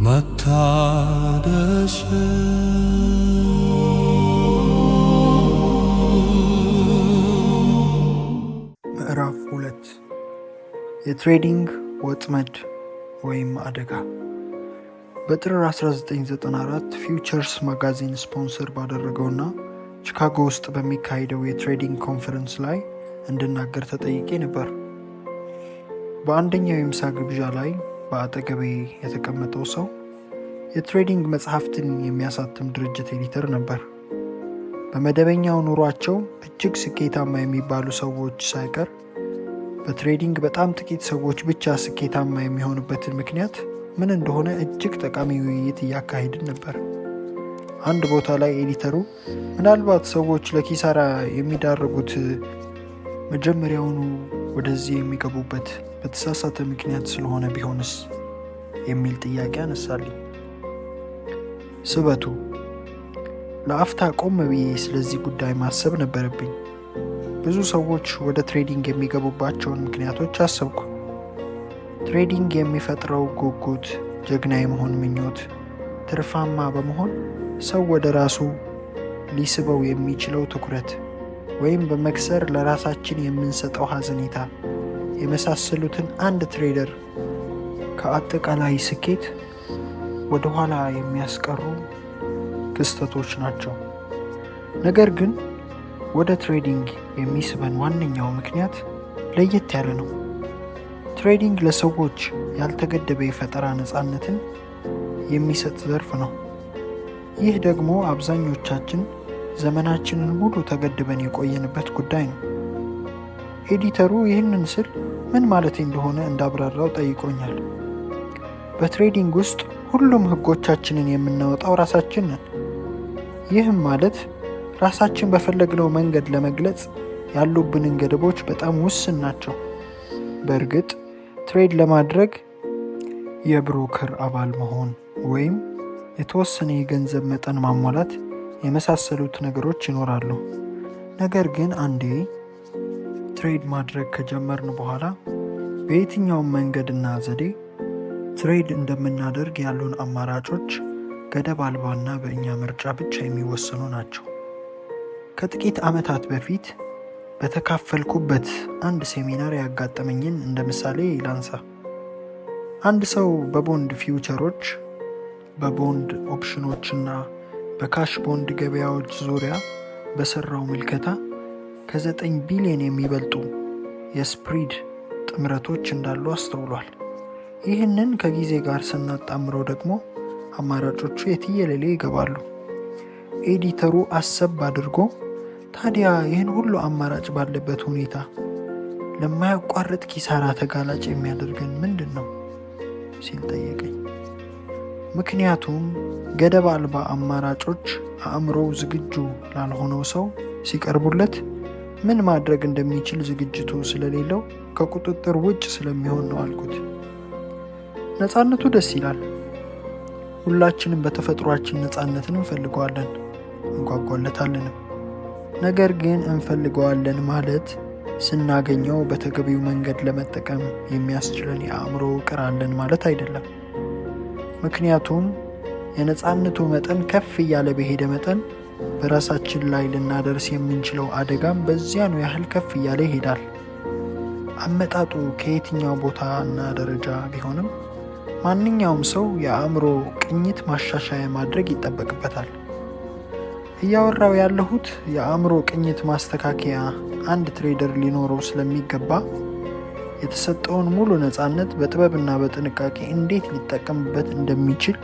መታደስ ምዕራፍ 2 የትሬዲንግ ወጥመድ ወይም አደጋ። በጥር 1994 ፊውቸርስ ማጋዚን ስፖንሰር ባደረገውና ቺካጎ ውስጥ በሚካሄደው የትሬዲንግ ኮንፈረንስ ላይ እንድናገር ተጠይቄ ነበር። በአንደኛው የምሳ ግብዣ ላይ በአጠገቤ የተቀመጠው ሰው የትሬዲንግ መጽሐፍትን የሚያሳትም ድርጅት ኤዲተር ነበር። በመደበኛው ኑሯቸው እጅግ ስኬታማ የሚባሉ ሰዎች ሳይቀር በትሬዲንግ በጣም ጥቂት ሰዎች ብቻ ስኬታማ የሚሆኑበትን ምክንያት ምን እንደሆነ እጅግ ጠቃሚ ውይይት እያካሄድን ነበር። አንድ ቦታ ላይ ኤዲተሩ ምናልባት ሰዎች ለኪሳራ የሚዳረጉት መጀመሪያውኑ ወደዚህ የሚገቡበት በተሳሳተ ምክንያት ስለሆነ ቢሆንስ የሚል ጥያቄ አነሳልኝ። ስበቱ ለአፍታ ቆም ብዬ ስለዚህ ጉዳይ ማሰብ ነበረብኝ። ብዙ ሰዎች ወደ ትሬዲንግ የሚገቡባቸውን ምክንያቶች አሰብኩ። ትሬዲንግ የሚፈጥረው ጉጉት፣ ጀግና የመሆን ምኞት፣ ትርፋማ በመሆን ሰው ወደ ራሱ ሊስበው የሚችለው ትኩረት ወይም በመክሰር ለራሳችን የምንሰጠው ሐዘኔታ የመሳሰሉትን አንድ ትሬደር ከአጠቃላይ ስኬት ወደ ኋላ የሚያስቀሩ ክስተቶች ናቸው። ነገር ግን ወደ ትሬዲንግ የሚስበን ዋነኛው ምክንያት ለየት ያለ ነው። ትሬዲንግ ለሰዎች ያልተገደበ የፈጠራ ነፃነትን የሚሰጥ ዘርፍ ነው። ይህ ደግሞ አብዛኞቻችን ዘመናችንን ሙሉ ተገድበን የቆየንበት ጉዳይ ነው። ኤዲተሩ ይህንን ስል ምን ማለት እንደሆነ እንዳብራራው ጠይቆኛል። በትሬዲንግ ውስጥ ሁሉም ህጎቻችንን የምናወጣው ራሳችን ነን። ይህም ማለት ራሳችን በፈለግነው መንገድ ለመግለጽ ያሉብንን ገደቦች በጣም ውስን ናቸው። በእርግጥ ትሬድ ለማድረግ የብሮከር አባል መሆን ወይም የተወሰነ የገንዘብ መጠን ማሟላት የመሳሰሉት ነገሮች ይኖራሉ። ነገር ግን አንዴ ትሬድ ማድረግ ከጀመርን በኋላ በየትኛውም መንገድና ዘዴ ትሬድ እንደምናደርግ ያሉን አማራጮች ገደብ አልባና በእኛ ምርጫ ብቻ የሚወሰኑ ናቸው። ከጥቂት ዓመታት በፊት በተካፈልኩበት አንድ ሴሚናር ያጋጠመኝን እንደ ምሳሌ ላንሳ። አንድ ሰው በቦንድ ፊውቸሮች፣ በቦንድ ኦፕሽኖችና በካሽ ቦንድ ገበያዎች ዙሪያ በሰራው ምልከታ ከ9 ቢሊዮን የሚበልጡ የስፕሪድ ጥምረቶች እንዳሉ አስተውሏል። ይህንን ከጊዜ ጋር ስናጣምረው ደግሞ አማራጮቹ የትየለሌ ይገባሉ። ኤዲተሩ አሰብ አድርጎ ታዲያ ይህን ሁሉ አማራጭ ባለበት ሁኔታ ለማያቋርጥ ኪሳራ ተጋላጭ የሚያደርገን ምንድን ነው ሲል ጠየቀኝ። ምክንያቱም ገደብ አልባ አማራጮች አእምሮው ዝግጁ ላልሆነው ሰው ሲቀርቡለት ምን ማድረግ እንደሚችል ዝግጅቱ ስለሌለው ከቁጥጥር ውጭ ስለሚሆን ነው አልኩት። ነፃነቱ ደስ ይላል። ሁላችንም በተፈጥሯችን ነፃነትን እንፈልገዋለን፣ እንጓጓለታለንም። ነገር ግን እንፈልገዋለን ማለት ስናገኘው በተገቢው መንገድ ለመጠቀም የሚያስችለን የአእምሮ ውቅር አለን ማለት አይደለም። ምክንያቱም የነፃነቱ መጠን ከፍ እያለ በሄደ መጠን በራሳችን ላይ ልናደርስ የምንችለው አደጋም በዚያኑ ያህል ከፍ እያለ ይሄዳል። አመጣጡ ከየትኛው ቦታ እና ደረጃ ቢሆንም ማንኛውም ሰው የአእምሮ ቅኝት ማሻሻያ ማድረግ ይጠበቅበታል። እያወራው ያለሁት የአእምሮ ቅኝት ማስተካከያ አንድ ትሬደር ሊኖረው ስለሚገባ የተሰጠውን ሙሉ ነፃነት በጥበብና በጥንቃቄ እንዴት ሊጠቀምበት እንደሚችል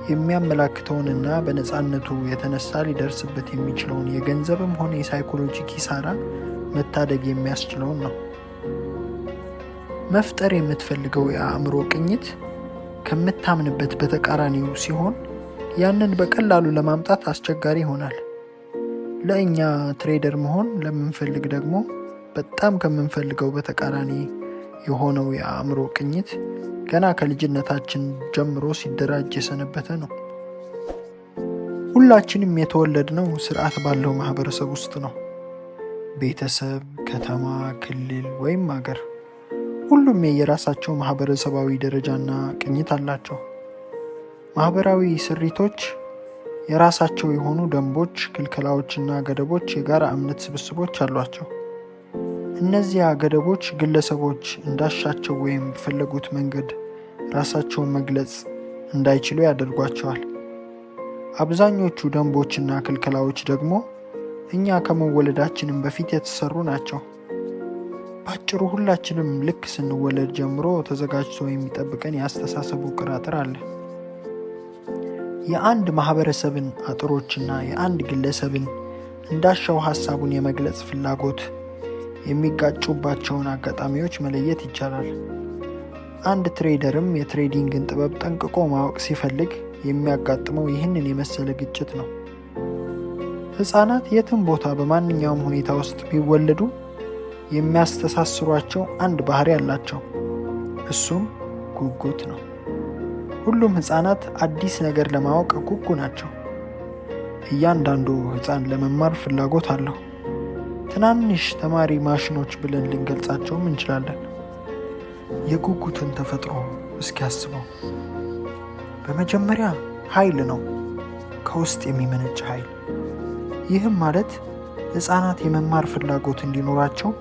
የሚያመላክተውንና በነፃነቱ የተነሳ ሊደርስበት የሚችለውን የገንዘብም ሆነ የሳይኮሎጂ ኪሳራ መታደግ የሚያስችለውን ነው። መፍጠር የምትፈልገው የአእምሮ ቅኝት ከምታምንበት በተቃራኒው ሲሆን ያንን በቀላሉ ለማምጣት አስቸጋሪ ይሆናል። ለእኛ ትሬደር መሆን ለምንፈልግ ደግሞ በጣም ከምንፈልገው በተቃራኒ የሆነው የአእምሮ ቅኝት ገና ከልጅነታችን ጀምሮ ሲደራጅ የሰነበተ ነው። ሁላችንም የተወለድነው ስርዓት ባለው ማህበረሰብ ውስጥ ነው። ቤተሰብ፣ ከተማ፣ ክልል ወይም አገር ሁሉም የየራሳቸው ማህበረሰባዊ ደረጃና ቅኝት አላቸው። ማህበራዊ ስሪቶች የራሳቸው የሆኑ ደንቦች፣ ክልከላዎችና ገደቦች፣ የጋራ እምነት ስብስቦች አሏቸው። እነዚያ ገደቦች ግለሰቦች እንዳሻቸው ወይም በፈለጉት መንገድ ራሳቸውን መግለጽ እንዳይችሉ ያደርጓቸዋል። አብዛኞቹ ደንቦችና ክልከላዎች ደግሞ እኛ ከመወለዳችንም በፊት የተሰሩ ናቸው። በአጭሩ ሁላችንም ልክ ስንወለድ ጀምሮ ተዘጋጅቶ የሚጠብቀን የአስተሳሰቡ ቅራጥር አለ። የአንድ ማህበረሰብን አጥሮችና የአንድ ግለሰብን እንዳሻው ሀሳቡን የመግለጽ ፍላጎት የሚጋጩባቸውን አጋጣሚዎች መለየት ይቻላል። አንድ ትሬደርም የትሬዲንግን ጥበብ ጠንቅቆ ማወቅ ሲፈልግ የሚያጋጥመው ይህንን የመሰለ ግጭት ነው። ሕፃናት የትም ቦታ በማንኛውም ሁኔታ ውስጥ ቢወለዱ የሚያስተሳስሯቸው አንድ ባህሪ አላቸው። እሱም ጉጉት ነው። ሁሉም ሕፃናት አዲስ ነገር ለማወቅ ጉጉ ናቸው። እያንዳንዱ ሕፃን ለመማር ፍላጎት አለው። ትናንሽ ተማሪ ማሽኖች ብለን ልንገልጻቸውም እንችላለን። የጉጉትን ተፈጥሮ እስኪያስበው በመጀመሪያ ኃይል ነው፣ ከውስጥ የሚመነጭ ኃይል። ይህም ማለት ሕፃናት የመማር ፍላጎት እንዲኖራቸው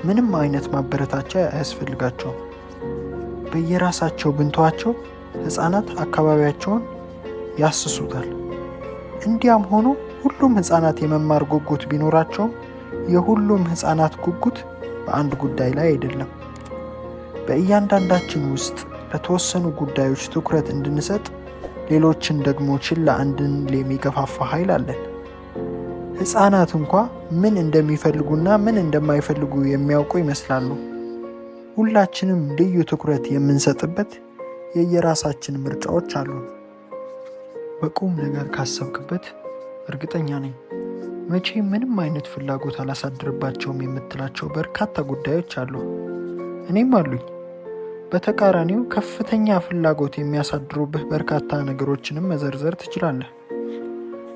ምንም አይነት ማበረታቻ አያስፈልጋቸውም። በየራሳቸው ብንተዋቸው ሕፃናት አካባቢያቸውን ያስሱታል። እንዲያም ሆኖ ሁሉም ሕፃናት የመማር ጉጉት ቢኖራቸውም የሁሉም ሕፃናት ጉጉት በአንድ ጉዳይ ላይ አይደለም። በእያንዳንዳችን ውስጥ ለተወሰኑ ጉዳዮች ትኩረት እንድንሰጥ፣ ሌሎችን ደግሞ ችላ እንድንል የሚገፋፋ ኃይል አለን። ሕፃናት እንኳ ምን እንደሚፈልጉና ምን እንደማይፈልጉ የሚያውቁ ይመስላሉ። ሁላችንም ልዩ ትኩረት የምንሰጥበት የየራሳችን ምርጫዎች አሉ። በቁም ነገር ካሰብክበት እርግጠኛ ነኝ መቼም ምንም አይነት ፍላጎት አላሳድርባቸውም የምትላቸው በርካታ ጉዳዮች አሉ። እኔም አሉኝ። በተቃራኒው ከፍተኛ ፍላጎት የሚያሳድሩብህ በርካታ ነገሮችንም መዘርዘር ትችላለህ።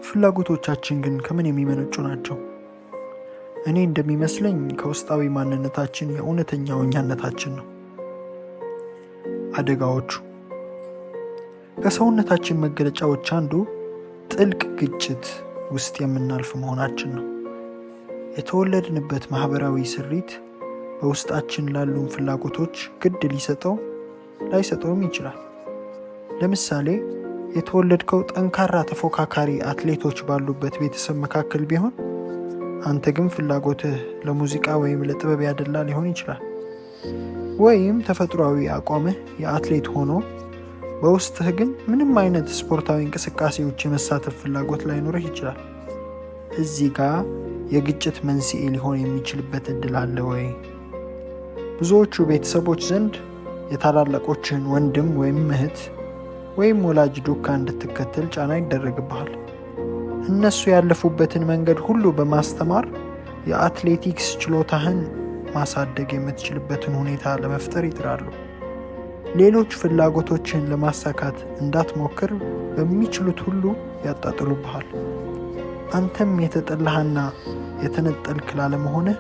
ፍላጎቶቻችን ግን ከምን የሚመነጩ ናቸው? እኔ እንደሚመስለኝ ከውስጣዊ ማንነታችን፣ የእውነተኛው እኛነታችን ነው። አደጋዎቹ ከሰውነታችን መገለጫዎች አንዱ ጥልቅ ግጭት ውስጥ የምናልፍ መሆናችን ነው። የተወለድንበት ማህበራዊ ስሪት በውስጣችን ላሉን ፍላጎቶች ግድ ሊሰጠው ላይሰጠውም ይችላል። ለምሳሌ የተወለድከው ጠንካራ ተፎካካሪ አትሌቶች ባሉበት ቤተሰብ መካከል ቢሆን አንተ ግን ፍላጎትህ ለሙዚቃ ወይም ለጥበብ ያደላ ሊሆን ይችላል። ወይም ተፈጥሯዊ አቋምህ የአትሌት ሆኖ በውስጥህ ግን ምንም አይነት ስፖርታዊ እንቅስቃሴዎች የመሳተፍ ፍላጎት ላይኖርህ ይችላል። እዚህ ጋር የግጭት መንስኤ ሊሆን የሚችልበት እድል አለ ወይ? ብዙዎቹ ቤተሰቦች ዘንድ የታላላቆችህን ወንድም ወይም እህት ወይም ወላጅ ዱካ እንድትከተል ጫና ይደረግብሃል። እነሱ ያለፉበትን መንገድ ሁሉ በማስተማር የአትሌቲክስ ችሎታህን ማሳደግ የምትችልበትን ሁኔታ ለመፍጠር ይጥራሉ። ሌሎች ፍላጎቶችን ለማሳካት እንዳትሞክር በሚችሉት ሁሉ ያጣጥሉብሃል። አንተም የተጠላህና የተነጠልክ ላለመሆንህ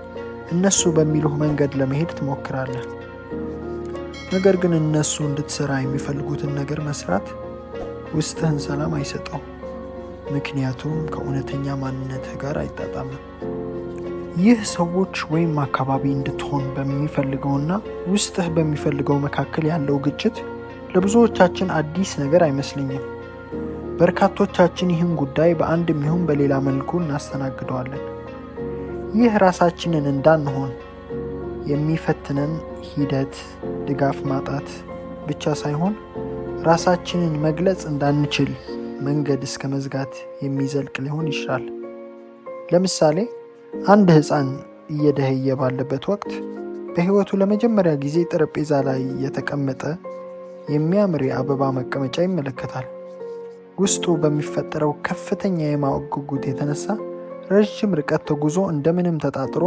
እነሱ በሚሉህ መንገድ ለመሄድ ትሞክራለህ። ነገር ግን እነሱ እንድትሰራ የሚፈልጉትን ነገር መስራት ውስጥህን ሰላም አይሰጠው፣ ምክንያቱም ከእውነተኛ ማንነትህ ጋር አይጣጣምም። ይህ ሰዎች ወይም አካባቢ እንድትሆን በሚፈልገውና ውስጥህ በሚፈልገው መካከል ያለው ግጭት ለብዙዎቻችን አዲስ ነገር አይመስለኝም። በርካቶቻችን ይህን ጉዳይ በአንድም ይሁን በሌላ መልኩ እናስተናግደዋለን። ይህ ራሳችንን እንዳንሆን የሚፈትነን ሂደት ድጋፍ ማጣት ብቻ ሳይሆን ራሳችንን መግለጽ እንዳንችል መንገድ እስከ መዝጋት የሚዘልቅ ሊሆን ይችላል። ለምሳሌ አንድ ሕፃን እየደኸየ ባለበት ወቅት በሕይወቱ ለመጀመሪያ ጊዜ ጠረጴዛ ላይ የተቀመጠ የሚያምር የአበባ መቀመጫ ይመለከታል። ውስጡ በሚፈጠረው ከፍተኛ የማወቅ ጉጉት የተነሳ ረዥም ርቀት ተጉዞ እንደምንም ተጣጥሮ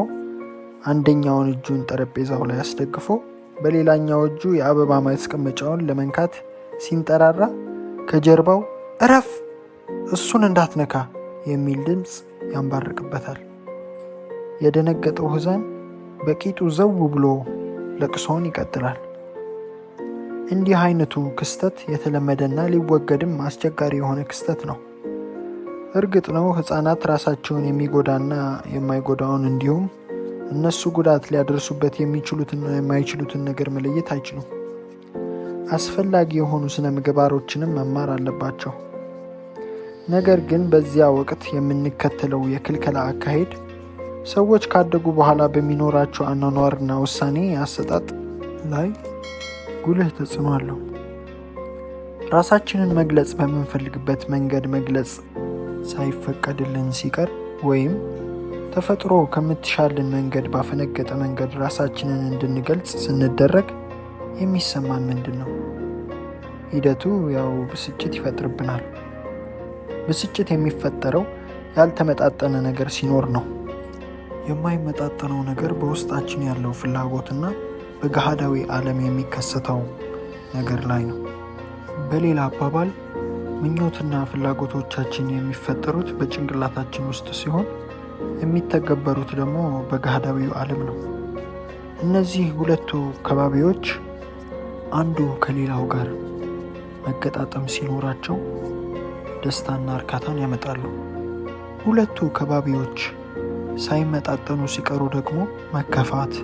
አንደኛውን እጁን ጠረጴዛው ላይ አስደግፎ በሌላኛው እጁ የአበባ ማስቀመጫውን ለመንካት ሲንጠራራ ከጀርባው እረፍ፣ እሱን እንዳትነካ የሚል ድምፅ ያንባርቅበታል። የደነገጠው ሕፃን በቂጡ ዘው ብሎ ለቅሶውን ይቀጥላል። እንዲህ አይነቱ ክስተት የተለመደና ሊወገድም አስቸጋሪ የሆነ ክስተት ነው። እርግጥ ነው ሕፃናት ራሳቸውን የሚጎዳና የማይጎዳውን እንዲሁም እነሱ ጉዳት ሊያደርሱበት የሚችሉትና የማይችሉትን ነገር መለየት አይችሉም። አስፈላጊ የሆኑ ስነ ምግባሮችንም መማር አለባቸው። ነገር ግን በዚያ ወቅት የምንከተለው የክልከላ አካሄድ ሰዎች ካደጉ በኋላ በሚኖራቸው አኗኗርና ውሳኔ አሰጣጥ ላይ ጉልህ ተጽዕኖ አለው። ራሳችንን መግለጽ በምንፈልግበት መንገድ መግለጽ ሳይፈቀድልን ሲቀር ወይም ተፈጥሮ ከምትሻልን መንገድ ባፈነገጠ መንገድ ራሳችንን እንድንገልጽ ስንደረግ የሚሰማን ምንድን ነው? ሂደቱ ብስጭት ይፈጥርብናል። ብስጭት የሚፈጠረው ያልተመጣጠነ ነገር ሲኖር ነው። የማይመጣጠነው ነገር በውስጣችን ያለው ፍላጎትና በገሃዳዊ ዓለም የሚከሰተው ነገር ላይ ነው። በሌላ አባባል ምኞትና ፍላጎቶቻችን የሚፈጠሩት በጭንቅላታችን ውስጥ ሲሆን የሚተገበሩት ደግሞ በገሃዳዊው ዓለም ነው። እነዚህ ሁለቱ ከባቢዎች አንዱ ከሌላው ጋር መገጣጠም ሲኖራቸው ደስታና እርካታን ያመጣሉ። ሁለቱ ከባቢዎች ሳይመጣጠኑ ሲቀሩ ደግሞ መከፋት፣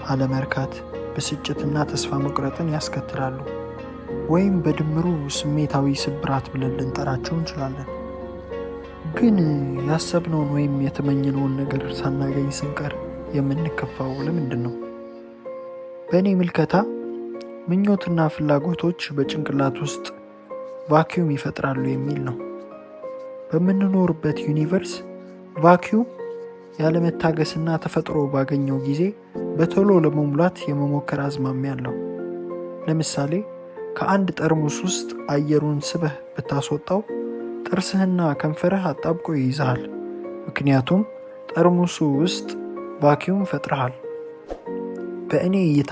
አለመርካት፣ ብስጭትና ተስፋ መቁረጥን ያስከትላሉ። ወይም በድምሩ ስሜታዊ ስብራት ብለን ልንጠራቸው እንችላለን። ግን ያሰብነውን ወይም የተመኘነውን ነገር ሳናገኝ ስንቀር የምንከፋው ለምንድን ነው? በእኔ ምልከታ ምኞትና ፍላጎቶች በጭንቅላት ውስጥ ቫኪዩም ይፈጥራሉ የሚል ነው። በምንኖርበት ዩኒቨርስ ቫኪዩም ያለመታገስና ተፈጥሮ ባገኘው ጊዜ በቶሎ ለመሙላት የመሞከር አዝማሚያ አለው። ለምሳሌ ከአንድ ጠርሙስ ውስጥ አየሩን ስበህ ብታስወጣው ጥርስህና ከንፈርህ አጣብቆ ይይዛል። ምክንያቱም ጠርሙሱ ውስጥ ቫኪዩም ፈጥረሃል። በእኔ እይታ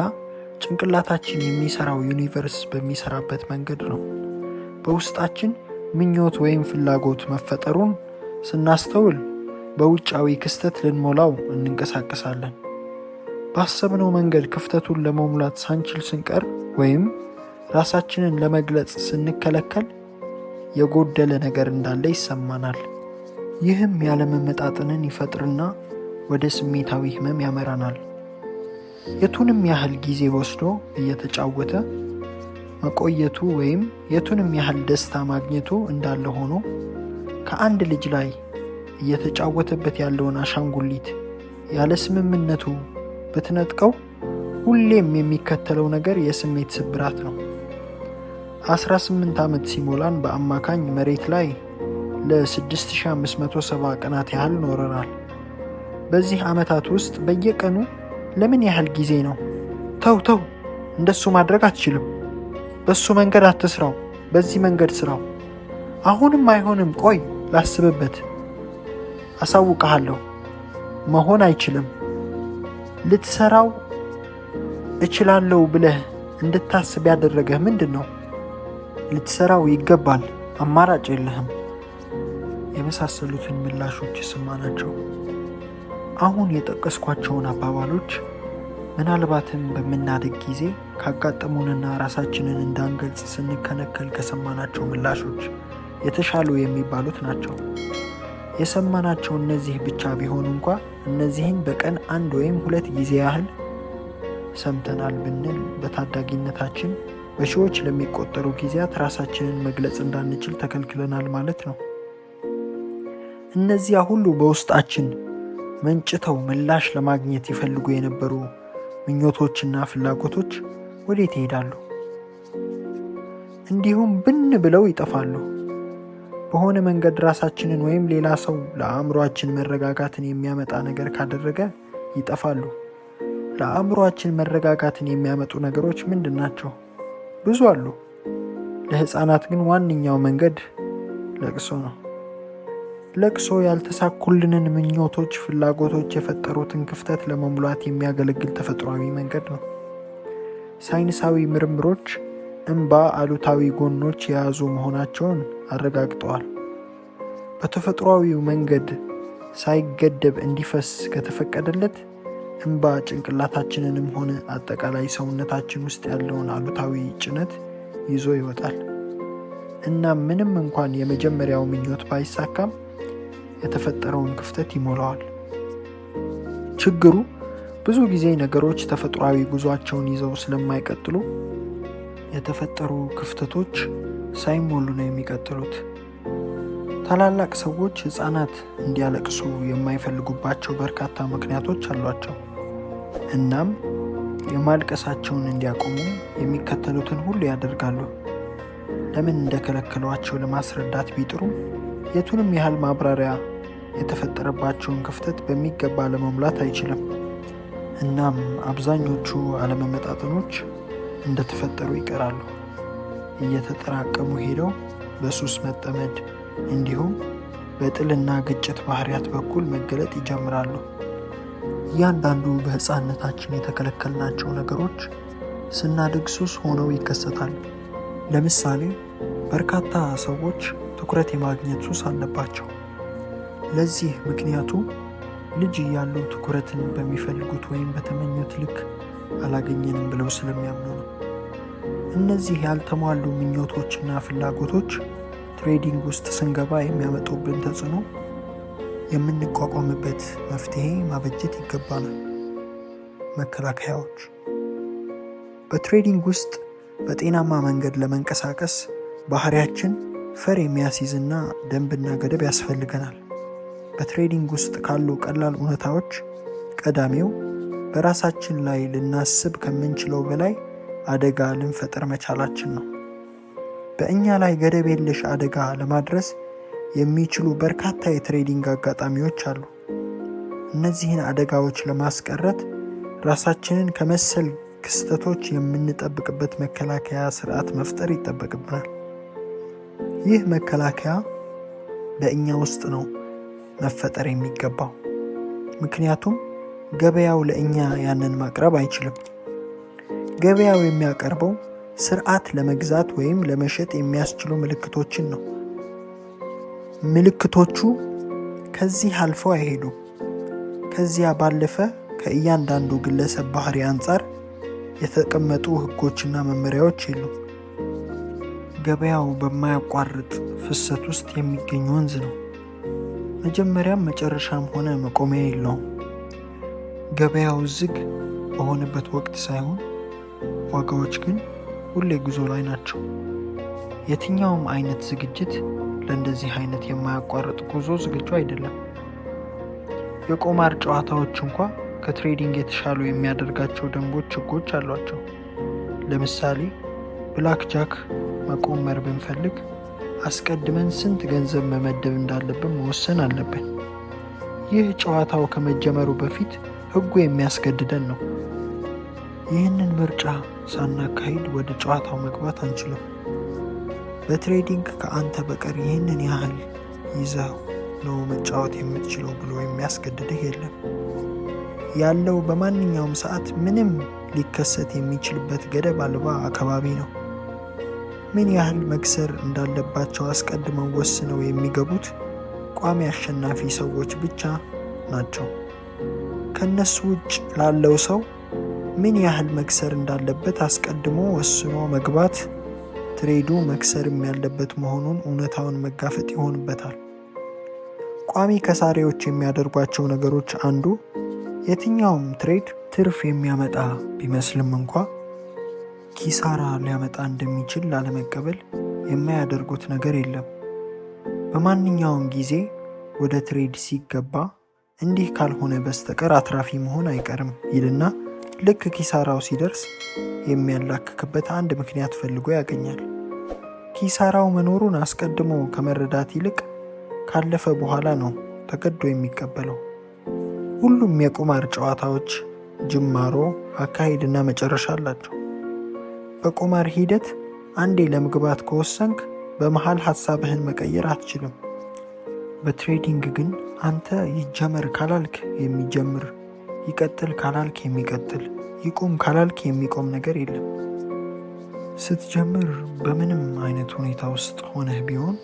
ጭንቅላታችን የሚሰራው ዩኒቨርስ በሚሰራበት መንገድ ነው። በውስጣችን ምኞት ወይም ፍላጎት መፈጠሩን ስናስተውል በውጫዊ ክስተት ልንሞላው እንንቀሳቀሳለን። ባሰብነው መንገድ ክፍተቱን ለመሙላት ሳንችል ስንቀር ወይም ራሳችንን ለመግለጽ ስንከለከል የጎደለ ነገር እንዳለ ይሰማናል። ይህም ያለመመጣጠንን ይፈጥርና ወደ ስሜታዊ ህመም ያመራናል። የቱንም ያህል ጊዜ ወስዶ እየተጫወተ መቆየቱ ወይም የቱንም ያህል ደስታ ማግኘቱ እንዳለ ሆኖ ከአንድ ልጅ ላይ እየተጫወተበት ያለውን አሻንጉሊት ያለ ስምምነቱ ብትነጥቀው ሁሌም የሚከተለው ነገር የስሜት ስብራት ነው። 18 ዓመት ሲሞላን በአማካኝ መሬት ላይ ለ6570 ቀናት ያህል ኖረናል። በዚህ ዓመታት ውስጥ በየቀኑ ለምን ያህል ጊዜ ነው ተው እንደሱ ማድረግ አትችልም፣ በሱ መንገድ አትስራው፣ በዚህ መንገድ ስራው፣ አሁንም አይሆንም፣ ቆይ ላስብበት፣ አሳውቀሃለሁ፣ መሆን አይችልም፣ ልትሰራው እችላለሁ ብለህ እንድታስብ ያደረገህ ምንድን ነው? ልትሰራው ይገባል፣ አማራጭ የለህም የመሳሰሉትን ምላሾች የሰማናቸው። አሁን የጠቀስኳቸውን አባባሎች ምናልባትም በምናድግ ጊዜ ካጋጠሙንና ራሳችንን እንዳንገልጽ ስንከለከል ከሰማናቸው ምላሾች የተሻሉ የሚባሉት ናቸው። የሰማናቸው እነዚህ ብቻ ቢሆኑ እንኳ እነዚህን በቀን 1 ወይም 2 ጊዜ ያህል ሰምተናል ብንል በታዳጊነታችን በሺዎች ለሚቆጠሩ ጊዜያት ራሳችንን መግለጽ እንዳንችል ተከልክለናል ማለት ነው። እነዚያ ሁሉ በውስጣችን መንጭተው ምላሽ ለማግኘት ይፈልጉ የነበሩ ምኞቶችና ፍላጎቶች ወዴት ይሄዳሉ? እንዲሁም ብን ብለው ይጠፋሉ። በሆነ መንገድ ራሳችንን ወይም ሌላ ሰው ለአእምሯችን መረጋጋትን የሚያመጣ ነገር ካደረገ ይጠፋሉ። ለአእምሯችን መረጋጋትን የሚያመጡ ነገሮች ምንድን ናቸው? ብዙ አሉ። ለሕፃናት ግን ዋነኛው መንገድ ለቅሶ ነው። ለቅሶ ያልተሳኩልንን ምኞቶች፣ ፍላጎቶች የፈጠሩትን ክፍተት ለመሙላት የሚያገለግል ተፈጥሯዊ መንገድ ነው። ሳይንሳዊ ምርምሮች እንባ አሉታዊ ጎኖች የያዙ መሆናቸውን አረጋግጠዋል። በተፈጥሯዊው መንገድ ሳይገደብ እንዲፈስ ከተፈቀደለት እንባ ጭንቅላታችንንም ሆነ አጠቃላይ ሰውነታችን ውስጥ ያለውን አሉታዊ ጭነት ይዞ ይወጣል። እና ምንም እንኳን የመጀመሪያው ምኞት ባይሳካም የተፈጠረውን ክፍተት ይሞላዋል። ችግሩ ብዙ ጊዜ ነገሮች ተፈጥሯዊ ጉዟቸውን ይዘው ስለማይቀጥሉ የተፈጠሩ ክፍተቶች ሳይሞሉ ነው የሚቀጥሉት። ታላላቅ ሰዎች ሕፃናት እንዲያለቅሱ የማይፈልጉባቸው በርካታ ምክንያቶች አሏቸው። እናም የማልቀሳቸውን እንዲያቆሙ የሚከተሉትን ሁሉ ያደርጋሉ። ለምን እንደከለከሏቸው ለማስረዳት ቢጥሩም የቱንም ያህል ማብራሪያ የተፈጠረባቸውን ክፍተት በሚገባ ለመሙላት አይችልም። እናም አብዛኞቹ አለመመጣጠኖች እንደተፈጠሩ ይቀራሉ። እየተጠራቀሙ ሄደው በሱስ መጠመድ እንዲሁም በጥልና ግጭት ባህሪያት በኩል መገለጥ ይጀምራሉ። እያንዳንዱ በሕፃንነታችን የተከለከልናቸው ነገሮች ስናድግ ሱስ ሆነው ይከሰታል። ለምሳሌ በርካታ ሰዎች ትኩረት የማግኘት ሱስ አለባቸው። ለዚህ ምክንያቱ ልጅ እያሉ ትኩረትን በሚፈልጉት ወይም በተመኙት ልክ አላገኘንም ብለው ስለሚያምኑ ነው። እነዚህ ያልተሟሉ ምኞቶችና ፍላጎቶች ትሬዲንግ ውስጥ ስንገባ የሚያመጡብን ተጽዕኖ የምንቋቋምበት መፍትሄ ማበጀት ይገባናል። መከላከያዎች። በትሬዲንግ ውስጥ በጤናማ መንገድ ለመንቀሳቀስ ባህሪያችን ፈር የሚያስይዝና ደንብና ገደብ ያስፈልገናል። በትሬዲንግ ውስጥ ካሉ ቀላል እውነታዎች ቀዳሚው በራሳችን ላይ ልናስብ ከምንችለው በላይ አደጋ ልንፈጥር መቻላችን ነው። በእኛ ላይ ገደብ የለሽ አደጋ ለማድረስ የሚችሉ በርካታ የትሬዲንግ አጋጣሚዎች አሉ። እነዚህን አደጋዎች ለማስቀረት ራሳችንን ከመሰል ክስተቶች የምንጠብቅበት መከላከያ ስርዓት መፍጠር ይጠበቅብናል። ይህ መከላከያ በእኛ ውስጥ ነው መፈጠር የሚገባው። ምክንያቱም ገበያው ለእኛ ያንን ማቅረብ አይችልም። ገበያው የሚያቀርበው ስርዓት ለመግዛት ወይም ለመሸጥ የሚያስችሉ ምልክቶችን ነው። ምልክቶቹ ከዚህ አልፈው አይሄዱም። ከዚያ ባለፈ ከእያንዳንዱ ግለሰብ ባህሪ አንጻር የተቀመጡ ሕጎችና መመሪያዎች የሉም። ገበያው በማያቋርጥ ፍሰት ውስጥ የሚገኝ ወንዝ ነው። መጀመሪያም መጨረሻም ሆነ መቆሚያ የለውም። ገበያው ዝግ በሆነበት ወቅት ሳይሆን ዋጋዎች ግን ሁሌ ጉዞ ላይ ናቸው። የትኛውም አይነት ዝግጅት ለእንደዚህ አይነት የማያቋርጥ ጉዞ ዝግጁ አይደለም። የቁማር ጨዋታዎች እንኳ ከትሬዲንግ የተሻሉ የሚያደርጋቸው ደንቦች፣ ሕጎች አሏቸው። ለምሳሌ ብላክ ጃክ መቆመር ብንፈልግ አስቀድመን ስንት ገንዘብ መመደብ እንዳለብን መወሰን አለብን። ይህ ጨዋታው ከመጀመሩ በፊት ሕጉ የሚያስገድደን ነው። ይህንን ምርጫ ሳናካሂድ ወደ ጨዋታው መግባት አንችልም። በትሬዲንግ ከአንተ በቀር ይህንን ያህል ይዘው ነው መጫወት የምትችለው ብሎ የሚያስገድድህ የለም። ያለው በማንኛውም ሰዓት ምንም ሊከሰት የሚችልበት ገደብ አልባ አካባቢ ነው። ምን ያህል መክሰር እንዳለባቸው አስቀድመው ወስነው የሚገቡት ቋሚ አሸናፊ ሰዎች ብቻ ናቸው። ከነሱ ውጭ ላለው ሰው ምን ያህል መክሰር እንዳለበት አስቀድሞ ወስኖ መግባት ትሬዱ መክሰርም ያለበት መሆኑን እውነታውን መጋፈጥ ይሆንበታል። ቋሚ ከሳሪዎች የሚያደርጓቸው ነገሮች አንዱ የትኛውም ትሬድ ትርፍ የሚያመጣ ቢመስልም እንኳ ኪሳራ ሊያመጣ እንደሚችል ላለመቀበል የማያደርጉት ነገር የለም። በማንኛውም ጊዜ ወደ ትሬድ ሲገባ እንዲህ ካልሆነ በስተቀር አትራፊ መሆን አይቀርም ይልና ልክ ኪሳራው ሲደርስ የሚያላክክበት አንድ ምክንያት ፈልጎ ያገኛል። ኪሳራው መኖሩን አስቀድሞ ከመረዳት ይልቅ ካለፈ በኋላ ነው ተገዶ የሚቀበለው። ሁሉም የቁማር ጨዋታዎች ጅማሮ፣ አካሄድና መጨረሻ አላቸው። በቁማር ሂደት አንዴ ለመግባት ከወሰንክ በመሃል ሐሳብህን መቀየር አትችልም። በትሬዲንግ ግን አንተ ይጀመር ካላልክ የሚጀምር፣ ይቀጥል ካላልክ የሚቀጥል፣ ይቁም ካላልክ የሚቆም ነገር የለም። ስትጀምር በምንም አይነት ሁኔታ ውስጥ ሆነህ ቢሆን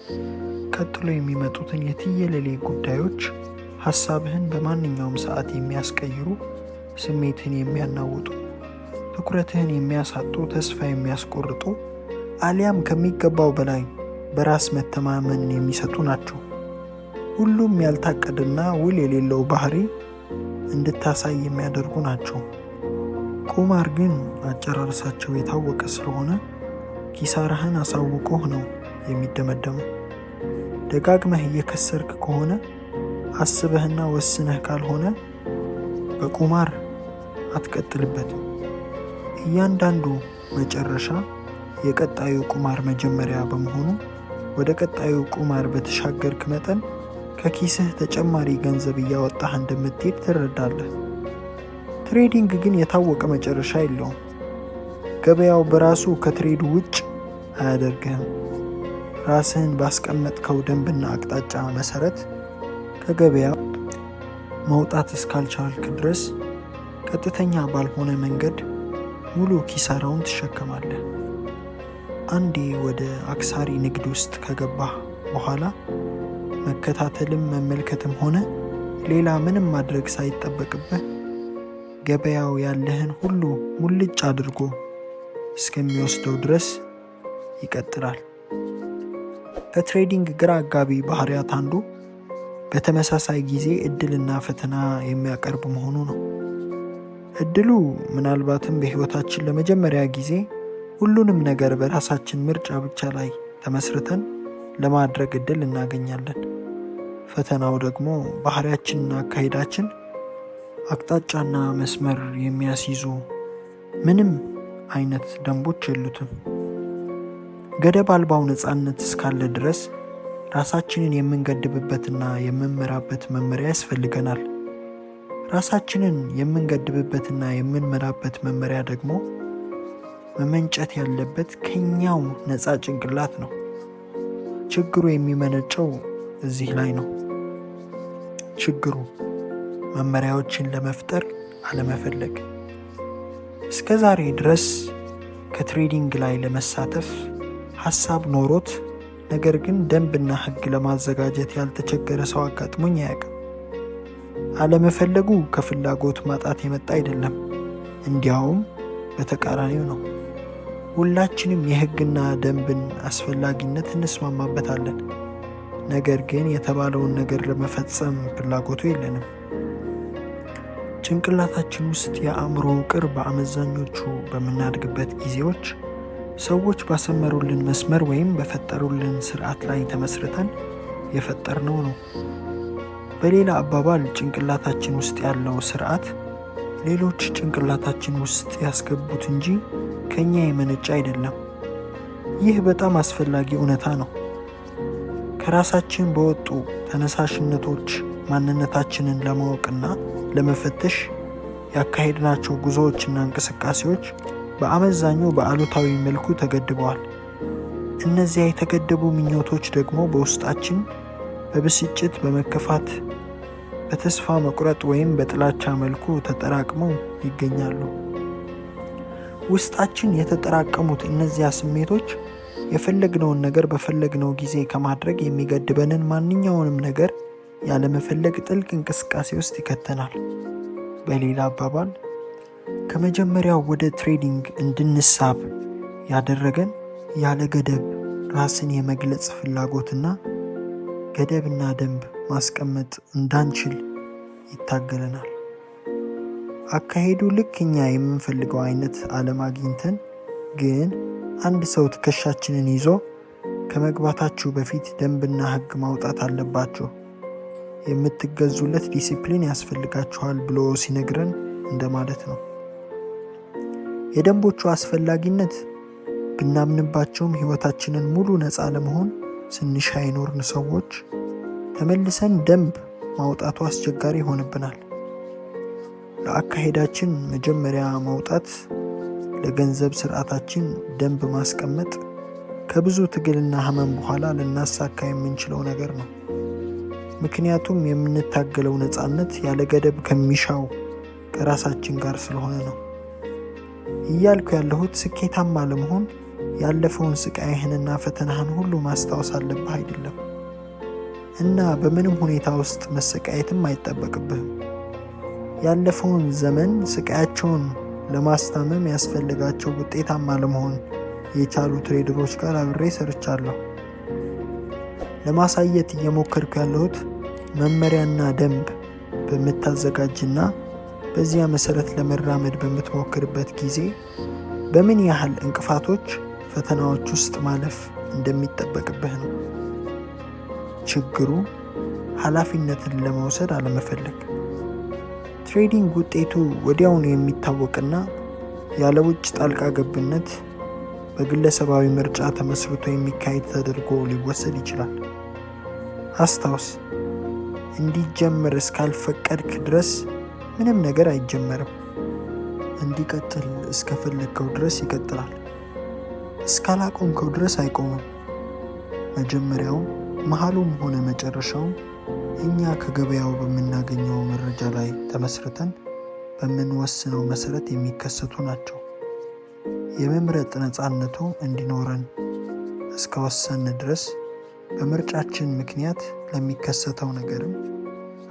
ቀጥሎ የሚመጡትን የትየለሌ ጉዳዮች ሐሳብህን በማንኛውም ሰዓት የሚያስቀይሩ ስሜትህን የሚያናውጡ፣ ትኩረትህን የሚያሳጡ፣ ተስፋ የሚያስቆርጡ አሊያም ከሚገባው በላይ በራስ መተማመንን የሚሰጡ ናቸው። ሁሉም ያልታቀደና ውል የሌለው ባህሪ እንድታሳይ የሚያደርጉ ናቸው። ቁማር ግን አጨራረሳቸው የታወቀ ስለሆነ ኪሳራህን አሳውቆህ ነው የሚደመደመው። ደጋግመህ እየከሰርክ ከሆነ አስበህና ወስነህ ካልሆነ በቁማር አትቀጥልበትም። እያንዳንዱ መጨረሻ የቀጣዩ ቁማር መጀመሪያ በመሆኑ ወደ ቀጣዩ ቁማር በተሻገርክ መጠን ከኪስህ ተጨማሪ ገንዘብ እያወጣህ እንደምትሄድ ትረዳለህ። ትሬዲንግ ግን የታወቀ መጨረሻ የለውም። ገበያው በራሱ ከትሬዱ ውጭ አያደርግህም። ራስህን ባስቀመጥከው ደንብና አቅጣጫ መሰረት ከገበያ መውጣት እስካልቻልክ ድረስ ቀጥተኛ ባልሆነ መንገድ ሙሉ ኪሳራውን ትሸከማለህ። አንዴ ወደ አክሳሪ ንግድ ውስጥ ከገባህ በኋላ መከታተልም መመልከትም ሆነ ሌላ ምንም ማድረግ ሳይጠበቅብህ ገበያው ያለህን ሁሉ ሙልጭ አድርጎ እስከሚወስደው ድረስ ይቀጥላል። ከትሬዲንግ ግራ አጋቢ ባህሪያት አንዱ በተመሳሳይ ጊዜ እድልና ፈተና የሚያቀርብ መሆኑ ነው። እድሉ ምናልባትም በሕይወታችን ለመጀመሪያ ጊዜ ሁሉንም ነገር በራሳችን ምርጫ ብቻ ላይ ተመስርተን ለማድረግ እድል እናገኛለን። ፈተናው ደግሞ ባህሪያችንና አካሄዳችን አቅጣጫና መስመር የሚያስይዙ ምንም አይነት ደንቦች የሉትም። ገደብ አልባው ነፃነት እስካለ ድረስ ራሳችንን የምንገድብበትና የምንመራበት መመሪያ ያስፈልገናል። ራሳችንን የምንገድብበትና የምንመራበት መመሪያ ደግሞ መመንጨት ያለበት ከኛው ነፃ ጭንቅላት ነው። ችግሩ የሚመነጨው እዚህ ላይ ነው። ችግሩ መመሪያዎችን ለመፍጠር አለመፈለግ። እስከ ዛሬ ድረስ ከትሬዲንግ ላይ ለመሳተፍ ሐሳብ ኖሮት ነገር ግን ደንብና ሕግ ለማዘጋጀት ያልተቸገረ ሰው አጋጥሞኝ አያውቅም። አለመፈለጉ ከፍላጎት ማጣት የመጣ አይደለም፣ እንዲያውም በተቃራኒው ነው። ሁላችንም የሕግና ደንብን አስፈላጊነት እንስማማበታለን። ነገር ግን የተባለውን ነገር ለመፈጸም ፍላጎቱ የለንም። ጭንቅላታችን ውስጥ የአእምሮ ውቅር በአመዛኞቹ በምናድግበት ጊዜዎች ሰዎች ባሰመሩልን መስመር ወይም በፈጠሩልን ስርዓት ላይ ተመስርተን የፈጠርነው ነው። በሌላ አባባል ጭንቅላታችን ውስጥ ያለው ስርዓት ሌሎች ጭንቅላታችን ውስጥ ያስገቡት እንጂ ከኛ የመነጨ አይደለም። ይህ በጣም አስፈላጊ እውነታ ነው። ከራሳችን በወጡ ተነሳሽነቶች ማንነታችንን ለማወቅና ለመፈተሽ ያካሄድናቸው ጉዞዎችና እንቅስቃሴዎች በአመዛኙ በአሉታዊ መልኩ ተገድበዋል። እነዚያ የተገደቡ ምኞቶች ደግሞ በውስጣችን በብስጭት፣ በመከፋት፣ በተስፋ መቁረጥ ወይም በጥላቻ መልኩ ተጠራቅመው ይገኛሉ። ውስጣችን የተጠራቀሙት እነዚያ ስሜቶች የፈለግነውን ነገር በፈለግነው ጊዜ ከማድረግ የሚገድበንን ማንኛውንም ነገር ያለመፈለግ ጥልቅ እንቅስቃሴ ውስጥ ይከተናል። በሌላ አባባል ከመጀመሪያው ወደ ትሬዲንግ እንድንሳብ ያደረገን ያለ ገደብ ራስን የመግለጽ ፍላጎትና ገደብና ደንብ ማስቀመጥ እንዳንችል ይታገለናል። አካሄዱ ልክ እኛ የምንፈልገው አይነት አለማግኝተን ግን አንድ ሰው ትከሻችንን ይዞ ከመግባታችሁ በፊት ደንብና ሕግ ማውጣት አለባችሁ፣ የምትገዙለት ዲሲፕሊን ያስፈልጋችኋል ብሎ ሲነግረን እንደማለት ነው። የደንቦቹ አስፈላጊነት ብናምንባቸውም ሕይወታችንን ሙሉ ነፃ ለመሆን ስንሻ የኖርን ሰዎች ተመልሰን ደንብ ማውጣቱ አስቸጋሪ ይሆንብናል። ለአካሄዳችን መጀመሪያ ማውጣት፣ ለገንዘብ ስርዓታችን ደንብ ማስቀመጥ ከብዙ ትግልና ህመም በኋላ ልናሳካ የምንችለው ነገር ነው። ምክንያቱም የምንታገለው ነፃነት ያለ ገደብ ከሚሻው ከራሳችን ጋር ስለሆነ ነው። እያልኩ ያለሁት ስኬታማ ለመሆን ያለፈውን ስቃይህንና ፈተናህን ሁሉ ማስታወስ አለብህ አይደለም፣ እና በምንም ሁኔታ ውስጥ መሰቃየትም አይጠበቅብህም። ያለፈውን ዘመን ስቃያቸውን ለማስታመም ያስፈልጋቸው ውጤታማ ለመሆን የቻሉ ትሬደሮች ጋር አብሬ ሰርቻለሁ። ለማሳየት እየሞከርኩ ያለሁት መመሪያና ደንብ በምታዘጋጅና በዚያ መሰረት ለመራመድ በምትሞክርበት ጊዜ በምን ያህል እንቅፋቶች፣ ፈተናዎች ውስጥ ማለፍ እንደሚጠበቅብህ ነው። ችግሩ ኃላፊነትን ለመውሰድ አለመፈለግ። ትሬዲንግ ውጤቱ ወዲያውኑ የሚታወቅና ያለ ውጭ ጣልቃ ገብነት በግለሰባዊ ምርጫ ተመስርቶ የሚካሄድ ተደርጎ ሊወሰድ ይችላል። አስታውስ፣ እንዲጀመር እስካልፈቀድክ ድረስ ምንም ነገር አይጀመርም። እንዲቀጥል እስከፈለግከው ድረስ ይቀጥላል። እስካላቆምከው ድረስ አይቆምም። መጀመሪያውም መሃሉም ሆነ መጨረሻውም እኛ ከገበያው በምናገኘው መረጃ ላይ ተመስርተን በምንወስነው መሰረት የሚከሰቱ ናቸው። የመምረጥ ነፃነቱ እንዲኖረን እስከወሰን ድረስ በምርጫችን ምክንያት ለሚከሰተው ነገርም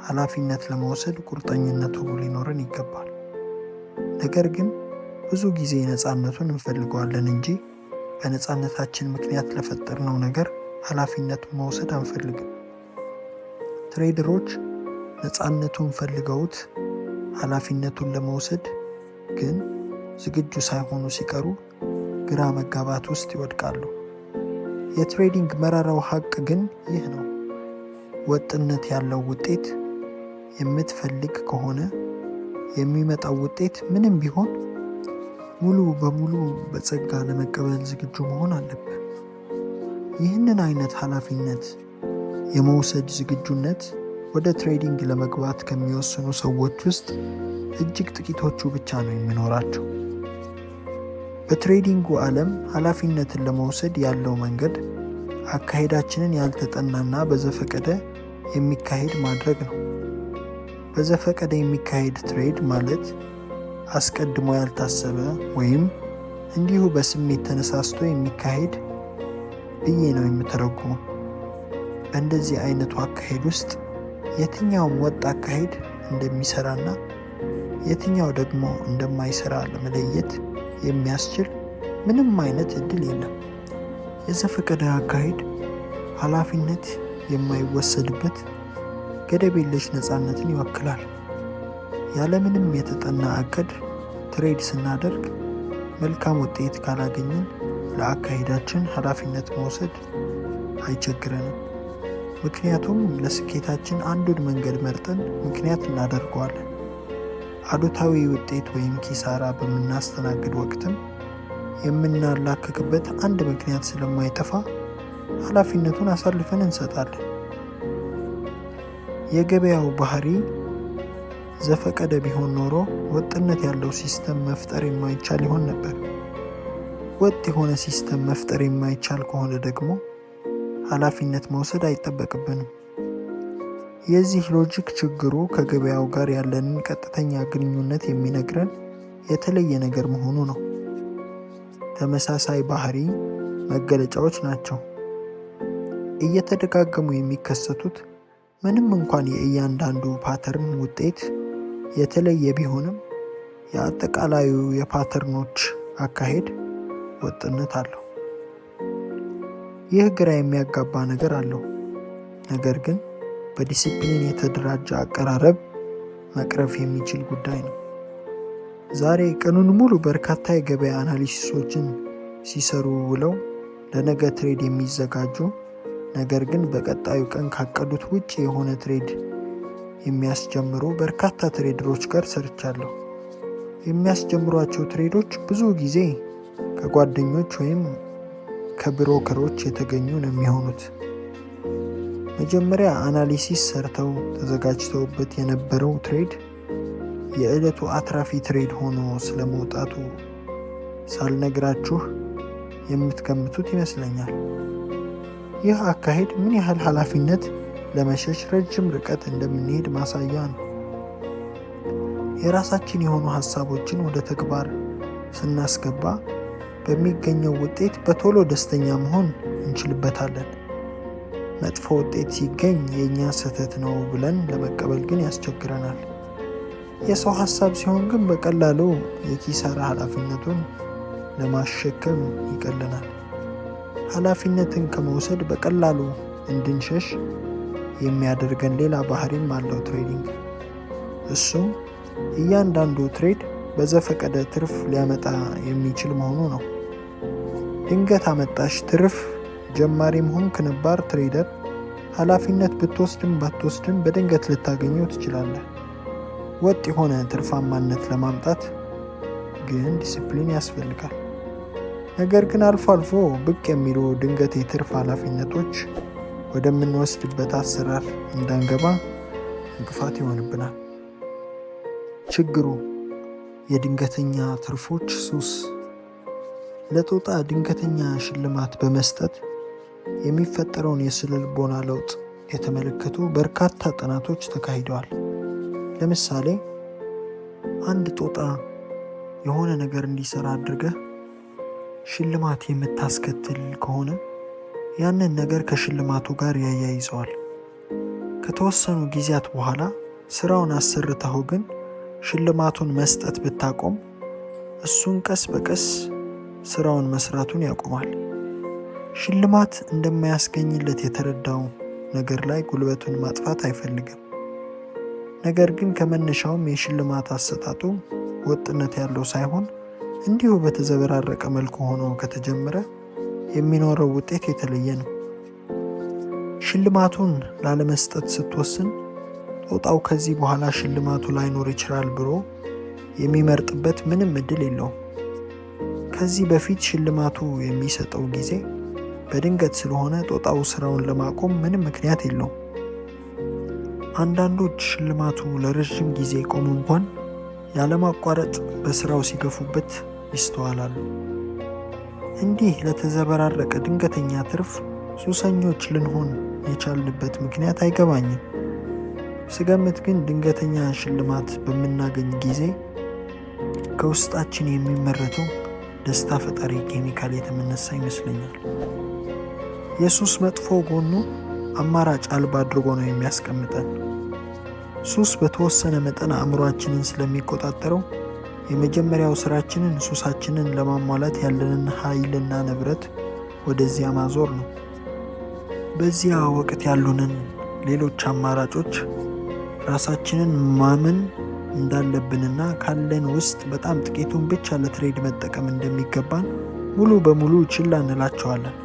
ኃላፊነት ለመውሰድ ቁርጠኝነቱ ሊኖረን ይገባል። ነገር ግን ብዙ ጊዜ ነፃነቱን እንፈልገዋለን እንጂ በነፃነታችን ምክንያት ለፈጠርነው ነገር ኃላፊነት መውሰድ አንፈልግም። ትሬደሮች ነፃነቱን ፈልገውት ኃላፊነቱን ለመውሰድ ግን ዝግጁ ሳይሆኑ ሲቀሩ ግራ መጋባት ውስጥ ይወድቃሉ። የትሬዲንግ መራራው ሀቅ ግን ይህ ነው። ወጥነት ያለው ውጤት የምትፈልግ ከሆነ የሚመጣው ውጤት ምንም ቢሆን ሙሉ በሙሉ በጸጋ ለመቀበል ዝግጁ መሆን አለብህ። ይህንን አይነት ኃላፊነት የመውሰድ ዝግጁነት ወደ ትሬዲንግ ለመግባት ከሚወስኑ ሰዎች ውስጥ እጅግ ጥቂቶቹ ብቻ ነው የሚኖራቸው። በትሬዲንጉ ዓለም ኃላፊነትን ለመውሰድ ያለው መንገድ አካሄዳችንን ያልተጠናና በዘፈቀደ የሚካሄድ ማድረግ ነው። በዘፈቀደ የሚካሄድ ትሬድ ማለት አስቀድሞ ያልታሰበ ወይም እንዲሁ በስሜት ተነሳስቶ የሚካሄድ ብዬ ነው የምተረጉመው። በእንደዚህ አይነቱ አካሄድ ውስጥ የትኛውም ወጥ አካሄድ እንደሚሰራና የትኛው ደግሞ እንደማይሰራ ለመለየት የሚያስችል ምንም አይነት እድል የለም። የዘፈቀደ አካሄድ ኃላፊነት የማይወሰድበት ገደብ የለሽ ነፃነትን ይወክላል። ያለምንም የተጠና እቅድ ትሬድ ስናደርግ መልካም ውጤት ካላገኘን ለአካሄዳችን ኃላፊነት መውሰድ አይቸግረንም። ምክንያቱም ለስኬታችን አንዱን መንገድ መርጠን ምክንያት እናደርገዋለን። አሉታዊ ውጤት ወይም ኪሳራ በምናስተናግድ ወቅትም የምናላክክበት አንድ ምክንያት ስለማይጠፋ ኃላፊነቱን አሳልፈን እንሰጣለን። የገበያው ባህሪ ዘፈቀደ ቢሆን ኖሮ ወጥነት ያለው ሲስተም መፍጠር የማይቻል ይሆን ነበር። ወጥ የሆነ ሲስተም መፍጠር የማይቻል ከሆነ ደግሞ ኃላፊነት መውሰድ አይጠበቅብንም። የዚህ ሎጂክ ችግሩ ከገበያው ጋር ያለንን ቀጥተኛ ግንኙነት የሚነግረን የተለየ ነገር መሆኑ ነው። ተመሳሳይ ባህሪ መገለጫዎች ናቸው። እየተደጋገሙ የሚከሰቱት ምንም እንኳን የእያንዳንዱ ፓተርን ውጤት የተለየ ቢሆንም የአጠቃላዩ የፓተርኖች አካሄድ ወጥነት አለው። ይህ ግራ የሚያጋባ ነገር አለው። ነገር ግን በዲሲፕሊን የተደራጀ አቀራረብ መቅረፍ የሚችል ጉዳይ ነው። ዛሬ ቀኑን ሙሉ በርካታ የገበያ አናሊሲሶችን ሲሰሩ ውለው ለነገ ትሬድ የሚዘጋጁ ነገር ግን በቀጣዩ ቀን ካቀዱት ውጭ የሆነ ትሬድ የሚያስጀምሩ በርካታ ትሬደሮች ጋር ሰርቻለሁ። የሚያስጀምሯቸው ትሬዶች ብዙ ጊዜ ከጓደኞች ወይም ከብሮከሮች የተገኙ ነው የሚሆኑት። መጀመሪያ አናሊሲስ ሰርተው ተዘጋጅተውበት የነበረው ትሬድ የዕለቱ አትራፊ ትሬድ ሆኖ ስለመውጣቱ ሳልነግራችሁ የምትገምቱት ይመስለኛል። ይህ አካሄድ ምን ያህል ኃላፊነት ለመሸሽ ረጅም ርቀት እንደምንሄድ ማሳያ ነው። የራሳችን የሆኑ ሀሳቦችን ወደ ተግባር ስናስገባ በሚገኘው ውጤት በቶሎ ደስተኛ መሆን እንችልበታለን። መጥፎ ውጤት ሲገኝ የእኛ ስህተት ነው ብለን ለመቀበል ግን ያስቸግረናል። የሰው ሀሳብ ሲሆን ግን በቀላሉ የኪሳራ ኃላፊነቱን ለማሸከም ይቀለናል። ኃላፊነትን ከመውሰድ በቀላሉ እንድንሸሽ የሚያደርገን ሌላ ባህሪም አለው ትሬዲንግ። እሱም እያንዳንዱ ትሬድ በዘፈቀደ ትርፍ ሊያመጣ የሚችል መሆኑ ነው። ድንገት አመጣሽ ትርፍ ጀማሪም ሆንክ ነባር ትሬደር ኃላፊነት ብትወስድም ባትወስድም በድንገት ልታገኘው ትችላለህ። ወጥ የሆነ ትርፋማነት ለማምጣት ግን ዲሲፕሊን ያስፈልጋል። ነገር ግን አልፎ አልፎ ብቅ የሚሉ ድንገት የትርፍ ኃላፊነቶች ወደምንወስድበት አሰራር እንዳንገባ እንቅፋት ይሆንብናል። ችግሩ የድንገተኛ ትርፎች ሱስ። ለጦጣ ድንገተኛ ሽልማት በመስጠት የሚፈጠረውን የስነ-ልቦና ለውጥ የተመለከቱ በርካታ ጥናቶች ተካሂደዋል። ለምሳሌ አንድ ጦጣ የሆነ ነገር እንዲሰራ አድርገህ ሽልማት የምታስከትል ከሆነ ያንን ነገር ከሽልማቱ ጋር ያያይዘዋል። ከተወሰኑ ጊዜያት በኋላ ስራውን አሰርተው ግን ሽልማቱን መስጠት ብታቆም እሱን ቀስ በቀስ ስራውን መስራቱን ያቆማል። ሽልማት እንደማያስገኝለት የተረዳው ነገር ላይ ጉልበቱን ማጥፋት አይፈልግም። ነገር ግን ከመነሻውም የሽልማት አሰጣጡ ወጥነት ያለው ሳይሆን እንዲሁ በተዘበራረቀ መልኩ ሆኖ ከተጀመረ የሚኖረው ውጤት የተለየ ነው። ሽልማቱን ላለመስጠት ስትወስን ጦጣው ከዚህ በኋላ ሽልማቱ ላይኖር ይችላል ብሎ የሚመርጥበት ምንም እድል የለውም። ከዚህ በፊት ሽልማቱ የሚሰጠው ጊዜ በድንገት ስለሆነ ጦጣው ስራውን ለማቆም ምንም ምክንያት የለውም። አንዳንዶች ሽልማቱ ለረዥም ጊዜ ቆሙ እንኳን ያለማቋረጥ በስራው ሲገፉበት ይስተዋላሉ። እንዲህ ለተዘበራረቀ ድንገተኛ ትርፍ ሱሰኞች ልንሆን የቻልንበት ምክንያት አይገባኝም። ስገምት ግን ድንገተኛ ሽልማት በምናገኝ ጊዜ ከውስጣችን የሚመረተው ደስታ ፈጣሪ ኬሚካል የተመነሳ ይመስለኛል። የሱስ መጥፎ ጎኑ አማራጭ አልባ አድርጎ ነው የሚያስቀምጠን። ሱስ በተወሰነ መጠን አእምሯችንን ስለሚቆጣጠረው የመጀመሪያው ስራችንን ሱሳችንን ለማሟላት ያለንን ኃይልና ንብረት ወደዚያ ማዞር ነው። በዚያ ወቅት ያሉንን ሌሎች አማራጮች ራሳችንን ማመን እንዳለብንና ካለን ውስጥ በጣም ጥቂቱን ብቻ ለትሬድ መጠቀም እንደሚገባን ሙሉ በሙሉ ችላ እንላቸዋለን።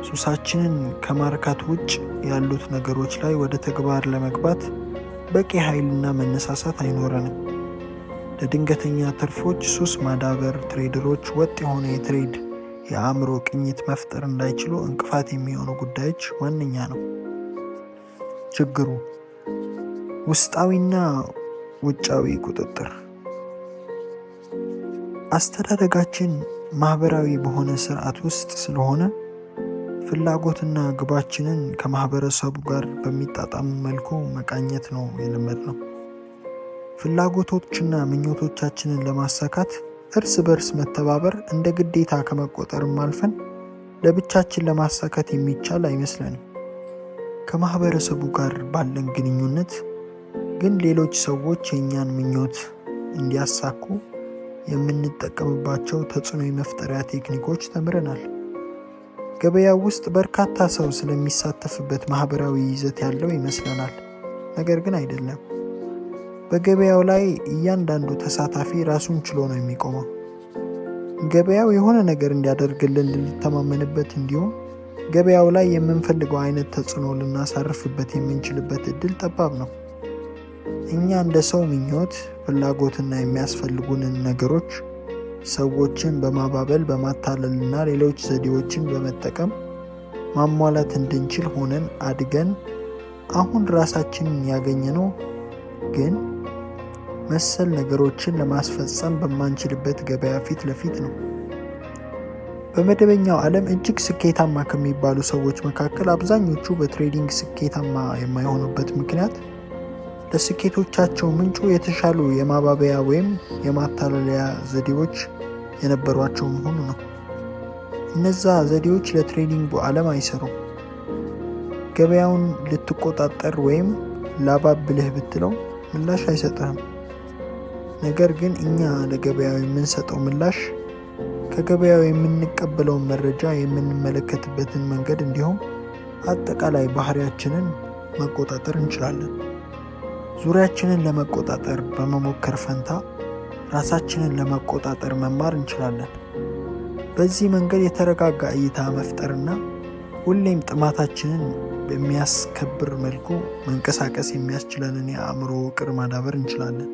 ሱሳችንን ከማርካት ውጭ ያሉት ነገሮች ላይ ወደ ተግባር ለመግባት በቂ ኃይልና መነሳሳት አይኖረንም። ለድንገተኛ ትርፎች ሱስ ማዳበር ትሬደሮች ወጥ የሆነ የትሬድ የአእምሮ ቅኝት መፍጠር እንዳይችሉ እንቅፋት የሚሆኑ ጉዳዮች ዋነኛ ነው። ችግሩ ውስጣዊና ውጫዊ ቁጥጥር። አስተዳደጋችን ማህበራዊ በሆነ ስርዓት ውስጥ ስለሆነ ፍላጎትና ግባችንን ከማህበረሰቡ ጋር በሚጣጣም መልኩ መቃኘት ነው የለመድነው። ፍላጎቶችና ምኞቶቻችንን ለማሳካት እርስ በርስ መተባበር እንደ ግዴታ ከመቆጠርም አልፈን ለብቻችን ለማሳካት የሚቻል አይመስለንም። ከማህበረሰቡ ጋር ባለን ግንኙነት ግን ሌሎች ሰዎች የእኛን ምኞት እንዲያሳኩ የምንጠቀምባቸው ተጽዕኖ የመፍጠሪያ ቴክኒኮች ተምረናል። ገበያው ውስጥ በርካታ ሰው ስለሚሳተፍበት ማህበራዊ ይዘት ያለው ይመስለናል። ነገር ግን አይደለም። በገበያው ላይ እያንዳንዱ ተሳታፊ ራሱን ችሎ ነው የሚቆመው። ገበያው የሆነ ነገር እንዲያደርግልን ልንተማመንበት፣ እንዲሁም ገበያው ላይ የምንፈልገው አይነት ተጽዕኖ ልናሳርፍበት የምንችልበት እድል ጠባብ ነው። እኛ እንደ ሰው ምኞት፣ ፍላጎትና የሚያስፈልጉንን ነገሮች ሰዎችን በማባበል በማታለልና ሌሎች ዘዴዎችን በመጠቀም ማሟላት እንድንችል ሆነን አድገን አሁን ራሳችንን ያገኘነው ግን መሰል ነገሮችን ለማስፈጸም በማንችልበት ገበያ ፊት ለፊት ነው። በመደበኛው ዓለም እጅግ ስኬታማ ከሚባሉ ሰዎች መካከል አብዛኞቹ በትሬዲንግ ስኬታማ የማይሆኑበት ምክንያት ለስኬቶቻቸው ምንጩ የተሻሉ የማባበያ ወይም የማታለያ ዘዴዎች የነበሯቸው መሆኑ ነው። እነዛ ዘዴዎች ለትሬዲንጉ ዓለም አይሰሩም። ገበያውን ልትቆጣጠር ወይም ላባብልህ ብትለው ምላሽ አይሰጥህም። ነገር ግን እኛ ለገበያው የምንሰጠው ምላሽ ከገበያው የምንቀበለውን መረጃ የምንመለከትበትን መንገድ እንዲሁም አጠቃላይ ባህሪያችንን መቆጣጠር እንችላለን። ዙሪያችንን ለመቆጣጠር በመሞከር ፈንታ ራሳችንን ለመቆጣጠር መማር እንችላለን። በዚህ መንገድ የተረጋጋ እይታ መፍጠርና ሁሌም ጥማታችንን በሚያስከብር መልኩ መንቀሳቀስ የሚያስችለንን የአእምሮ ውቅር ማዳበር እንችላለን።